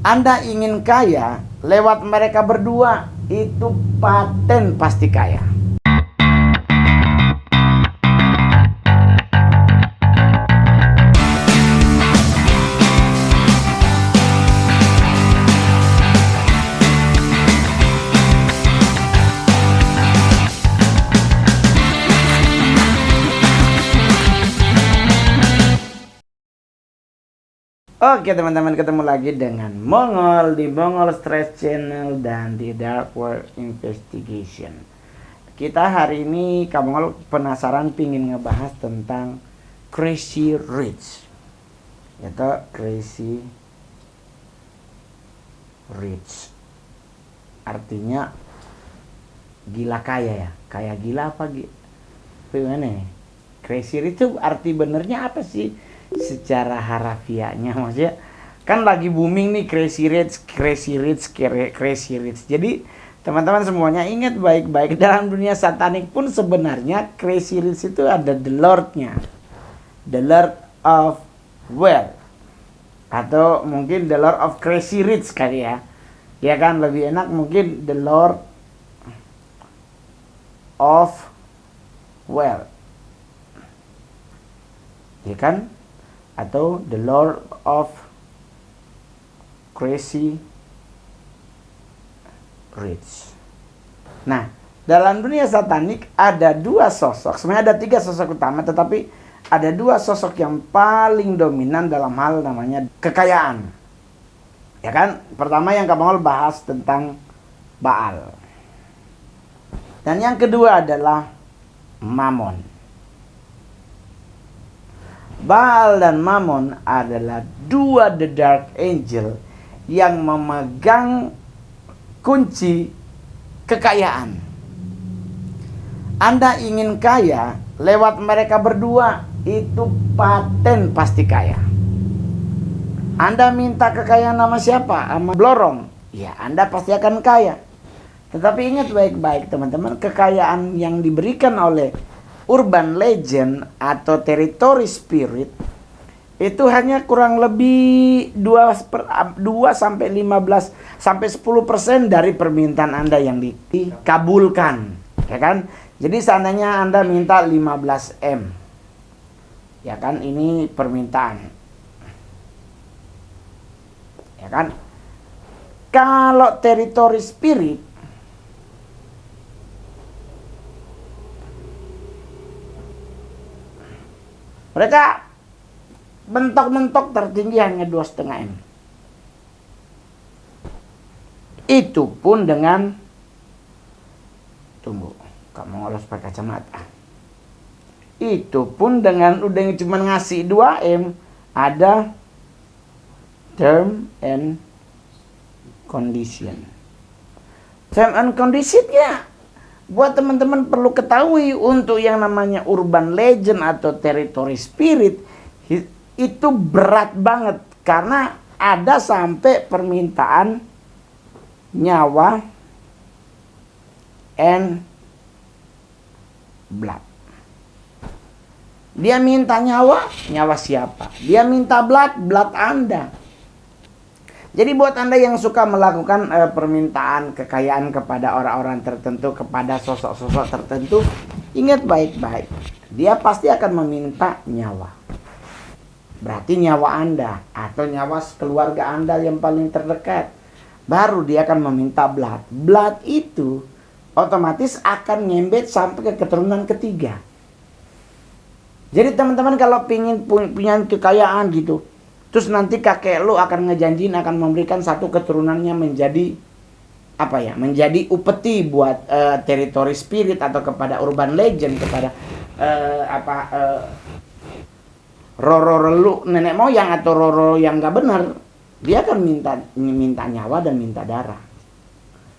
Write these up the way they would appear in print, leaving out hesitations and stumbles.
Anda ingin kaya lewat mereka berdua, itu paten pasti kaya. Oke teman-teman, ketemu lagi dengan Mongol di Mongol Stress Channel dan di Dark World Investigation. Kita hari ini, Kak Mongol penasaran pingin ngebahas tentang Crazy Rich, yaitu Crazy Rich artinya gila kaya ya, kaya gila apa gimana? Crazy Rich itu arti benernya apa sih secara harafiahnya? Maksudnya kan lagi booming nih Crazy Rich, Crazy Rich, Crazy Rich. Jadi teman-teman semuanya ingat baik-baik, dalam dunia satanik pun sebenarnya Crazy Rich itu ada the Lord-nya, the Lord of Wealth, atau mungkin the Lord of Crazy Rich kali ya. Ya kan lebih enak mungkin the Lord of Wealth, ya kan? Atau the Lord of Crazy Rich. Nah, dalam dunia satanik ada dua sosok. Sebenarnya ada tiga sosok utama, tetapi ada dua sosok yang paling dominan dalam hal namanya kekayaan. Ya kan? Pertama yang Kak Mongol bahas tentang Baal. Dan yang kedua adalah Mammon. Baal dan Mammon adalah dua the dark angel yang memegang kunci kekayaan. Anda ingin kaya lewat mereka berdua, itu paten pasti kaya. Anda minta kekayaan sama siapa? Sama Blorong, ya Anda pasti akan kaya. Tetapi ingat baik-baik teman-teman, kekayaan yang diberikan oleh urban legend atau territory spirit itu hanya kurang lebih 2 sampai 15 sampai 10% dari permintaan Anda yang dikabulkan, ya kan? Jadi seandainya Anda minta 15M, ya kan, ini permintaan, ya kan? Kalau territory spirit mereka mentok-mentok tertinggi hanya 2,5M. Itu pun dengan, tunggu, kamu harus pakai kacamata. Itu pun dengan udah cuma ngasih 2M, ada term and condition. Term and conditionnya buat teman-teman perlu ketahui, untuk yang namanya urban legend atau territory spirit itu berat banget, karena ada sampai permintaan nyawa and blood. Dia minta nyawa, nyawa siapa? Dia minta blood, blood Anda. Jadi buat Anda yang suka melakukan permintaan kekayaan kepada orang-orang tertentu, kepada sosok-sosok tertentu, ingat baik-baik, dia pasti akan meminta nyawa. Berarti nyawa Anda atau nyawa keluarga Anda yang paling terdekat. Baru dia akan meminta blood. Blood itu otomatis akan nyembet sampai ke keturunan ketiga. Jadi teman-teman kalau ingin punya kekayaan gitu, terus nanti kakek lu akan ngejanjiin akan memberikan satu keturunannya menjadi apa ya? Menjadi upeti buat territory spirit atau kepada urban legend, kepada roro relu nenek moyang atau roro yang nggak benar, dia akan minta nyawa dan minta darah.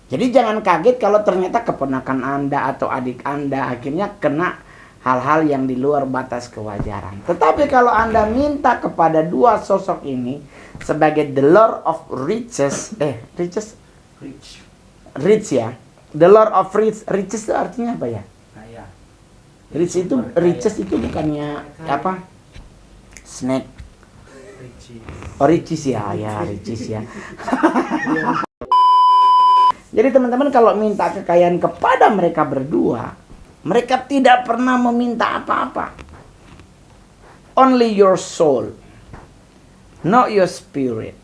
Jadi jangan kaget kalau ternyata keponakan Anda atau adik Anda akhirnya kena hal-hal yang di luar batas kewajaran. Tetapi kalau Anda minta kepada dua sosok ini sebagai the Lord of Riches, rich ya, the Lord of Riches itu artinya apa ya? Kaya. Riches itu bukannya apa? Snack. Oh, ricis ya, ricis ya. Jadi teman-teman, kalau minta kekayaan kepada mereka berdua, mereka tidak pernah meminta apa-apa. Only your soul, not your spirit.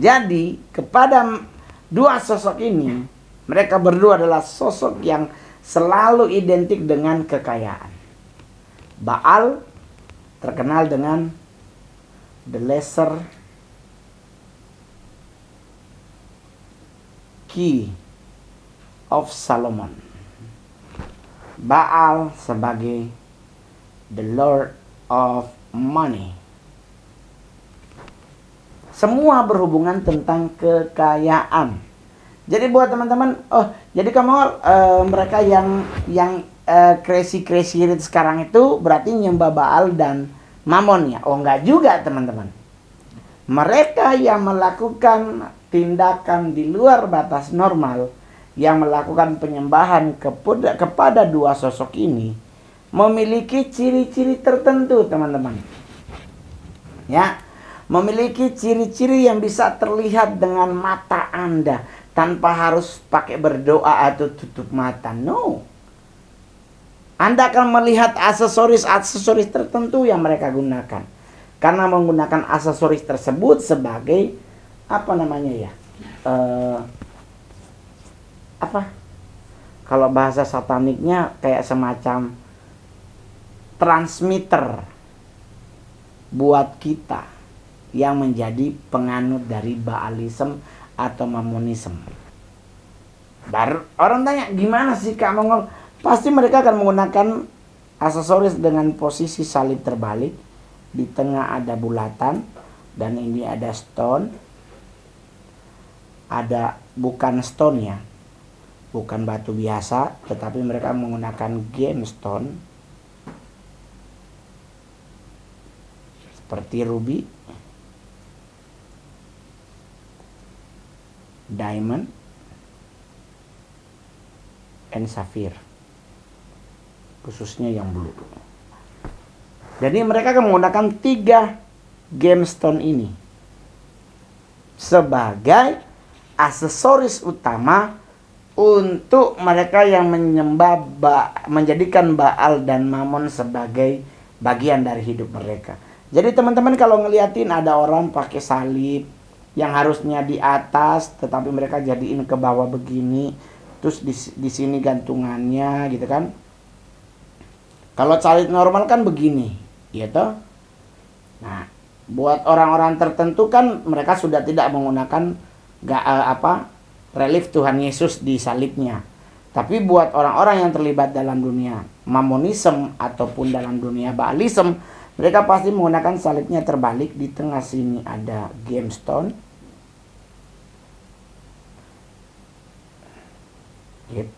Jadi kepada dua sosok ini, mereka berdua adalah sosok yang selalu identik dengan kekayaan. Baal terkenal dengan the lesser key of Solomon. Baal sebagai the Lord of money. Semua berhubungan tentang kekayaan. Jadi buat teman-teman, jadi kamu mereka yang crazy rich sekarang itu berarti nyembah Baal dan Mamon ya? Oh, enggak juga teman-teman. Mereka yang melakukan tindakan di luar batas normal, yang melakukan penyembahan kepada dua sosok ini, memiliki ciri-ciri tertentu teman-teman. Ya, memiliki ciri-ciri yang bisa terlihat dengan mata Anda tanpa harus pakai berdoa atau tutup mata. No. Anda akan melihat aksesoris tertentu yang mereka gunakan. Karena menggunakan aksesoris tersebut sebagai apa namanya ya? Kalau bahasa sataniknya kayak semacam transmitter buat kita yang menjadi penganut dari Baalism atau Mamonism. Baru orang tanya, gimana sih Kak Mongol? Pasti mereka akan menggunakan aksesoris dengan posisi salib terbalik. Di tengah ada bulatan dan ini ada stone. Ada bukan stone ya, bukan batu biasa, tetapi mereka menggunakan gemstone seperti ruby, diamond, and sapphire, khususnya yang blue. Jadi mereka akan menggunakan 3 gemstone ini sebagai aksesoris utama untuk mereka yang menjadikan Baal dan Mamon sebagai bagian dari hidup mereka. Jadi teman-teman kalau ngeliatin ada orang pakai salib yang harusnya di atas, tetapi mereka jadiin ke bawah begini, terus di sini gantungannya gitu kan. Kalau salib normal kan begini, gitu. Nah, buat orang-orang tertentu kan mereka sudah tidak menggunakan relief Tuhan Yesus di salibnya. Tapi buat orang-orang yang terlibat dalam dunia Mamonism ataupun dalam dunia Baalism, mereka pasti menggunakan salibnya terbalik. Di tengah sini ada gemstone. Yep.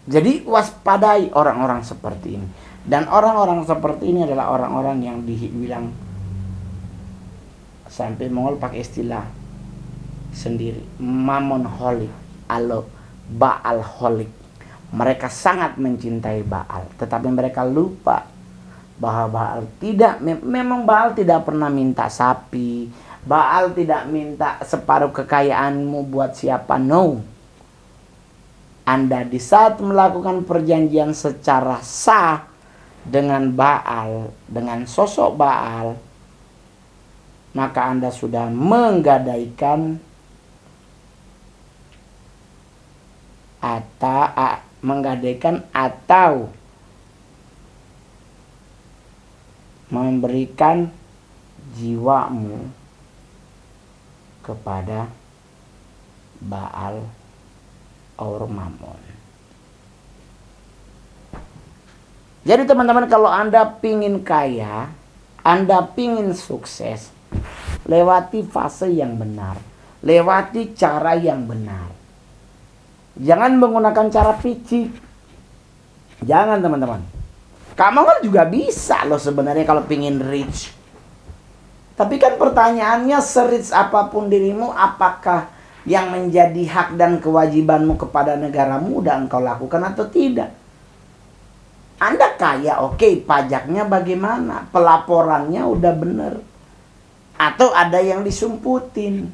Jadi waspadai orang-orang seperti ini. Dan orang-orang seperti ini adalah orang-orang yang dibilang, sampai Mongol pakai istilah sendiri, Mamonholic atau Baalholic. Mereka sangat mencintai Baal, tetapi mereka lupa bahwa Baal memang Baal tidak pernah minta sapi, Baal tidak minta separuh kekayaanmu buat siapa. No. Anda di saat melakukan perjanjian secara sah dengan Baal, dengan sosok Baal, maka Anda sudah menggadaikan atau memberikan jiwamu kepada Baal or Mamon. Jadi teman-teman, kalau Anda pingin kaya, Anda pingin sukses, lewati fase yang benar, lewati cara yang benar. Jangan menggunakan cara picik. Jangan teman-teman. Kamu kan juga bisa loh sebenarnya kalau pingin rich. Tapi kan pertanyaannya, serich apapun dirimu, apakah yang menjadi hak dan kewajibanmu kepada negaramu udah engkau lakukan atau tidak? Anda kaya, oke, pajaknya bagaimana? Pelaporannya udah bener. Atau ada yang disumputin.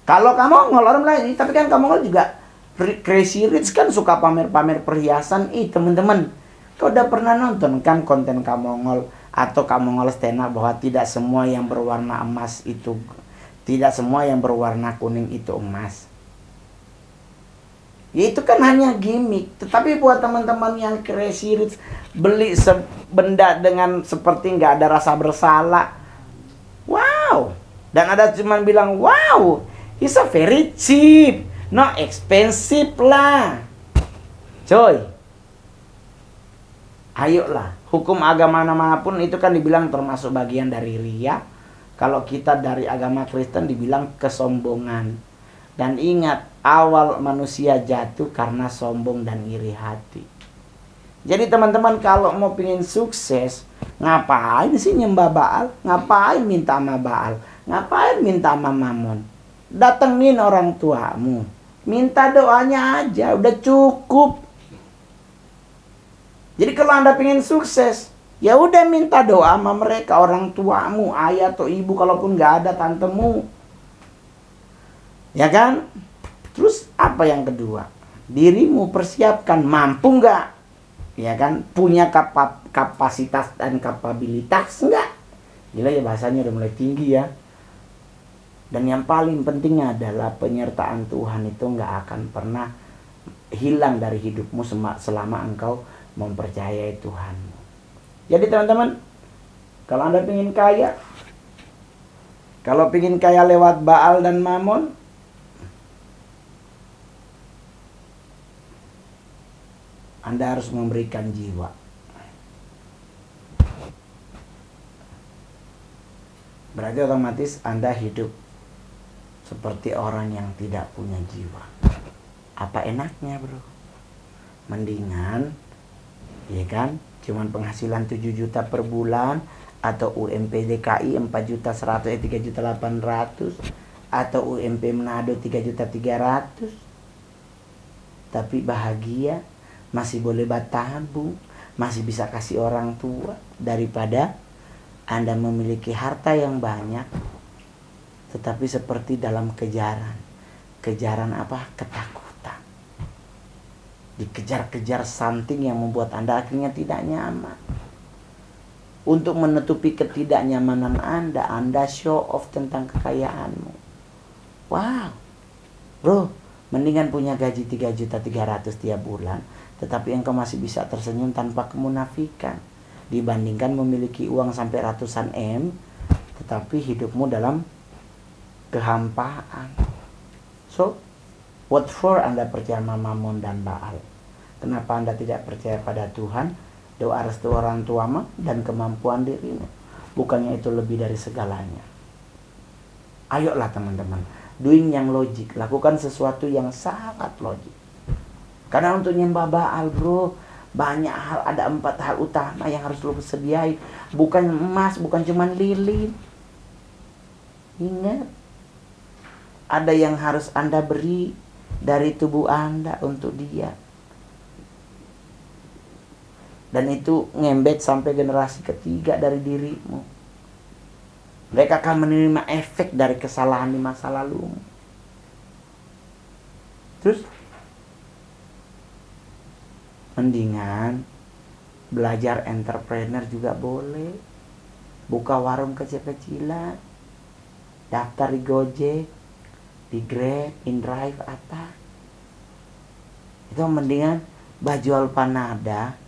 Kalau kamu orang lain, tapi kan kamu juga crazy rich kan, suka pamer-pamer perhiasan. Teman-teman, kau udah pernah nonton kan konten Kamongol atau Kamongol stand up bahwa tidak semua yang berwarna emas itu, tidak semua yang berwarna kuning itu emas. Ya itu kan hanya gimmick. Tetapi buat teman-teman yang crazy rich, beli benda dengan seperti nggak ada rasa bersalah, wow. Dan ada cuman bilang, wow, it's a very cheap, no expensive lah. Coy, ayolah, hukum agama manapun itu kan dibilang termasuk bagian dari riya. Kalau kita dari agama Kristen dibilang kesombongan. Dan ingat, awal manusia jatuh karena sombong dan iri hati. Jadi teman-teman, kalau mau pingin sukses, ngapain sih nyembah Baal? Ngapain minta sama Baal? Ngapain minta sama Mammon? Datengin orang tuamu, minta doanya aja, udah cukup. Jadi kalau Anda pingin sukses, ya udah minta doa sama mereka, orang tuamu, ayah atau ibu, kalaupun nggak ada tantemu. Ya kan? Terus apa yang kedua? Dirimu persiapkan, mampu nggak? Ya kan? Punya kapasitas dan kapabilitas nggak? Gila ya, bahasanya udah mulai tinggi ya. Dan yang paling pentingnya adalah penyertaan Tuhan itu nggak akan pernah hilang dari hidupmu selama engkau mempercayai Tuhanmu. Jadi teman-teman, kalau Anda ingin kaya, kalau ingin kaya lewat Baal dan Mammon, Anda harus memberikan jiwa. Berarti otomatis Anda hidup seperti orang yang tidak punya jiwa. Apa enaknya, bro? Mendingan, ya kan, cuman penghasilan 7 juta per bulan, atau UMP DKI 3.800.000, atau UMP Manado 3.300.000. Tapi bahagia, masih boleh bertabung, masih bisa kasih orang tua, daripada Anda memiliki harta yang banyak tetapi seperti dalam kejaran. Kejaran apa? Ketakutan. Dikejar-kejar something yang membuat Anda akhirnya tidak nyaman. Untuk menutupi ketidaknyamanan Anda show off tentang kekayaanmu. Wow, bro, mendingan punya gaji 3.300.000 tiap bulan, tetapi engkau masih bisa tersenyum tanpa kemunafikan, dibandingkan memiliki uang sampai ratusan M, tetapi hidupmu dalam kehampaan. So, what for Anda percaya Mammon dan Baal? Kenapa Anda tidak percaya pada Tuhan, doa restu orang tuamu, dan kemampuan dirimu? Bukannya itu lebih dari segalanya? Ayolah teman-teman, doing yang logik, lakukan sesuatu yang sangat logik. Karena untuk nyembah Baal, bro, banyak hal, ada 4 hal utama yang harus lo sediain. Bukan emas, bukan cuma lilin. Ingat, ada yang harus Anda beri dari tubuh Anda untuk dia. Dan itu ngembet sampai generasi ketiga dari dirimu. Mereka akan menerima efek dari kesalahan di masa lalu. Terus, mendingan belajar entrepreneur juga boleh. Buka warung kecil-kecilan, daftar di Gojek, di Grab, InDrive, apa. Itu mendingan jual panada,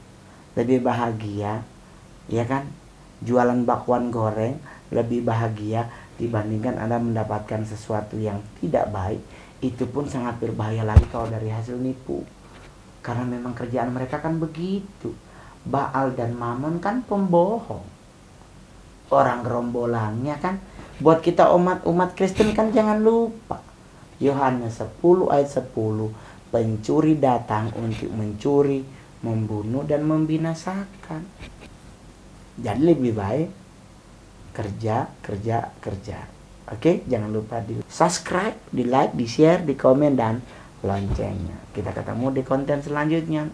lebih bahagia, ya kan? Jualan bakwan goreng lebih bahagia dibandingkan Anda mendapatkan sesuatu yang tidak baik. Itu pun sangat berbahaya lagi kalau dari hasil nipu. Karena memang kerjaan mereka kan begitu. Baal dan Mammon kan pembohong. Orang gerombolannya kan. Buat kita umat Kristen kan jangan lupa. Yohanes 10 ayat 10. Pencuri datang untuk mencuri, membunuh, dan membinasakan. Jadi lebih baik kerja. Oke, jangan lupa di subscribe, di like, di share, di komen, dan loncengnya. Kita ketemu di konten selanjutnya.